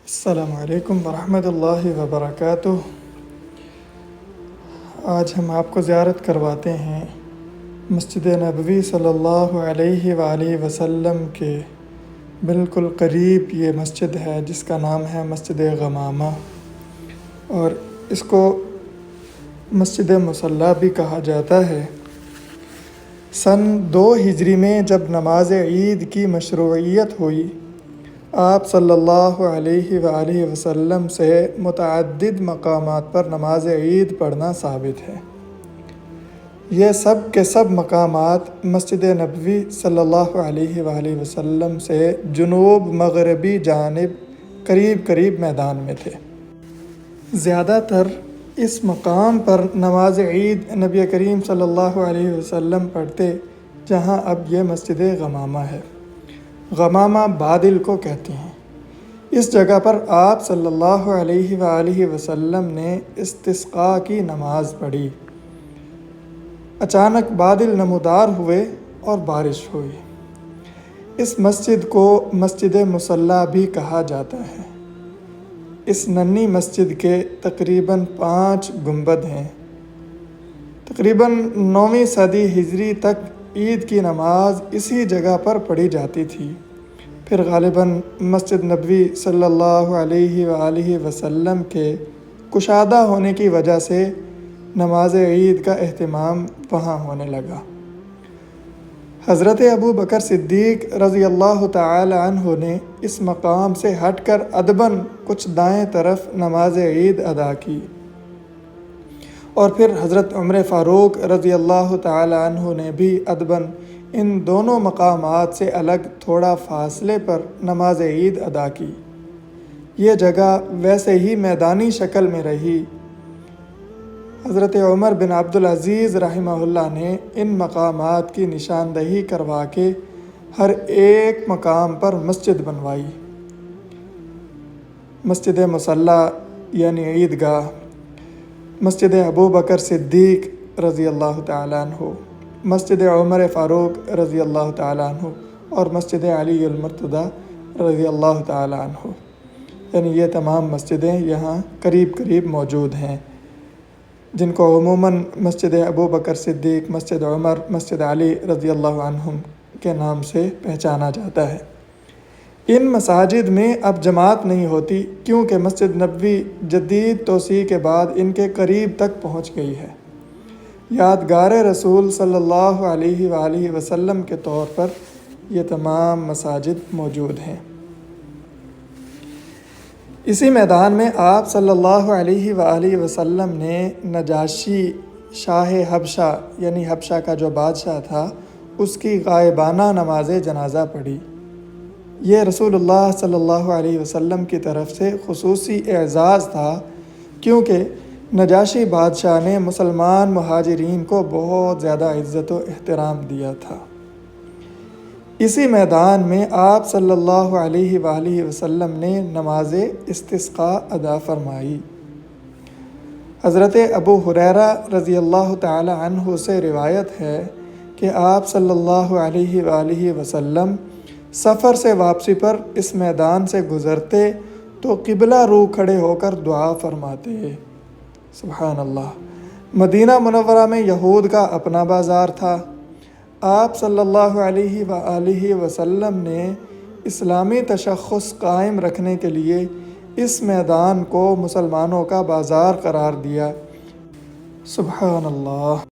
السلام علیکم ورحمۃ اللہ وبرکاتہ۔ آج ہم آپ کو زیارت کرواتے ہیں مسجد نبوی صلی اللہ علیہ وآلہ وسلم کے بالکل قریب یہ مسجد ہے جس کا نام ہے مسجد غمامہ، اور اس کو مسجد مصلی بھی کہا جاتا ہے۔ سن 2 ہجری میں جب نماز عید کی مشروعیت ہوئی، آپ صلی اللہ علیہ وآلہ وسلم سے متعدد مقامات پر نماز عید پڑھنا ثابت ہے۔ یہ سب کے سب مقامات مسجد نبوی صلی اللہ علیہ وآلہ وسلم سے جنوب مغربی جانب قریب میدان میں تھے۔ زیادہ تر اس مقام پر نماز عید نبی کریم صلی اللہ علیہ وسلم پڑھتے جہاں اب یہ مسجد غمامہ ہے۔ غمامہ بادل کو کہتے ہیں۔ اس جگہ پر آپ صلی اللہ علیہ وآلہ وسلم نے استسقاء کی نماز پڑھی۔ اچانک بادل نمودار ہوئے اور بارش ہوئی۔ اس مسجد کو مسجد مصلی بھی کہا جاتا ہے۔ اس ننھی مسجد کے تقریباً 5 گنبد ہیں۔ تقریباً 9ویں صدی ہجری تک عید کی نماز اسی جگہ پر پڑھی جاتی تھی، پھر غالباً مسجد نبوی صلی اللہ علیہ وآلہ وسلم کے کشادہ ہونے کی وجہ سے نماز عید کا اہتمام وہاں ہونے لگا۔ حضرت ابو بکر صدیق رضی اللہ تعالی عنہ نے اس مقام سے ہٹ کر ادباً کچھ دائیں طرف نماز عید ادا کی، اور پھر حضرت عمر فاروق رضی اللہ تعالی عنہ نے بھی ادباً ان دونوں مقامات سے الگ تھوڑا فاصلے پر نماز عید ادا کی۔ یہ جگہ ویسے ہی میدانی شکل میں رہی۔ حضرت عمر بن عبدالعزیز رحمہ اللہ نے ان مقامات کی نشاندہی کروا کے ہر ایک مقام پر مسجد بنوائی۔ مسجد مصلی یعنی عیدگاہ، مسجد ابو بکر صدیق رضی اللہ تعالیٰ عنہ، مسجد عمر فاروق رضی اللہ تعالیٰ عنہ، اور مسجد علی المرتضیٰ رضی اللہ تعالیٰ عنہ، یعنی یہ تمام مسجدیں یہاں قریب موجود ہیں، جن کو عموماً مسجد ابو بکر صدیق، مسجد عمر، مسجد علی رضی اللہ عنہم کے نام سے پہچانا جاتا ہے۔ ان مساجد میں اب جماعت نہیں ہوتی کیونکہ مسجد نبوی جدید توسیع کے بعد ان کے قریب تک پہنچ گئی ہے۔ یادگار رسول صلی اللہ علیہ وآلہ وسلم کے طور پر یہ تمام مساجد موجود ہیں۔ اسی میدان میں آپ صلی اللہ علیہ وآلہ وسلم نے نجاشی شاہ حبشہ یعنی حبشہ کا جو بادشاہ تھا اس کی غائبانہ نماز جنازہ پڑھی۔ یہ رسول اللہ صلی اللہ علیہ وسلم کی طرف سے خصوصی اعزاز تھا، کیونکہ نجاشی بادشاہ نے مسلمان مہاجرین کو بہت زیادہ عزت و احترام دیا تھا۔ اسی میدان میں آپ صلی اللہ علیہ وآلہ وسلم نے نماز استسقاء ادا فرمائی۔ حضرت ابو ہریرہ رضی اللہ تعالی عنہ سے روایت ہے کہ آپ صلی اللہ علیہ وآلہ وسلم سفر سے واپسی پر اس میدان سے گزرتے تو قبلہ رو کھڑے ہو کر دعا فرماتے۔ سبحان اللہ۔ مدینہ منورہ میں یہود کا اپنا بازار تھا۔ آپ صلی اللہ علیہ وآلہ وسلم نے اسلامی تشخص قائم رکھنے کے لیے اس میدان کو مسلمانوں کا بازار قرار دیا۔ سبحان اللہ۔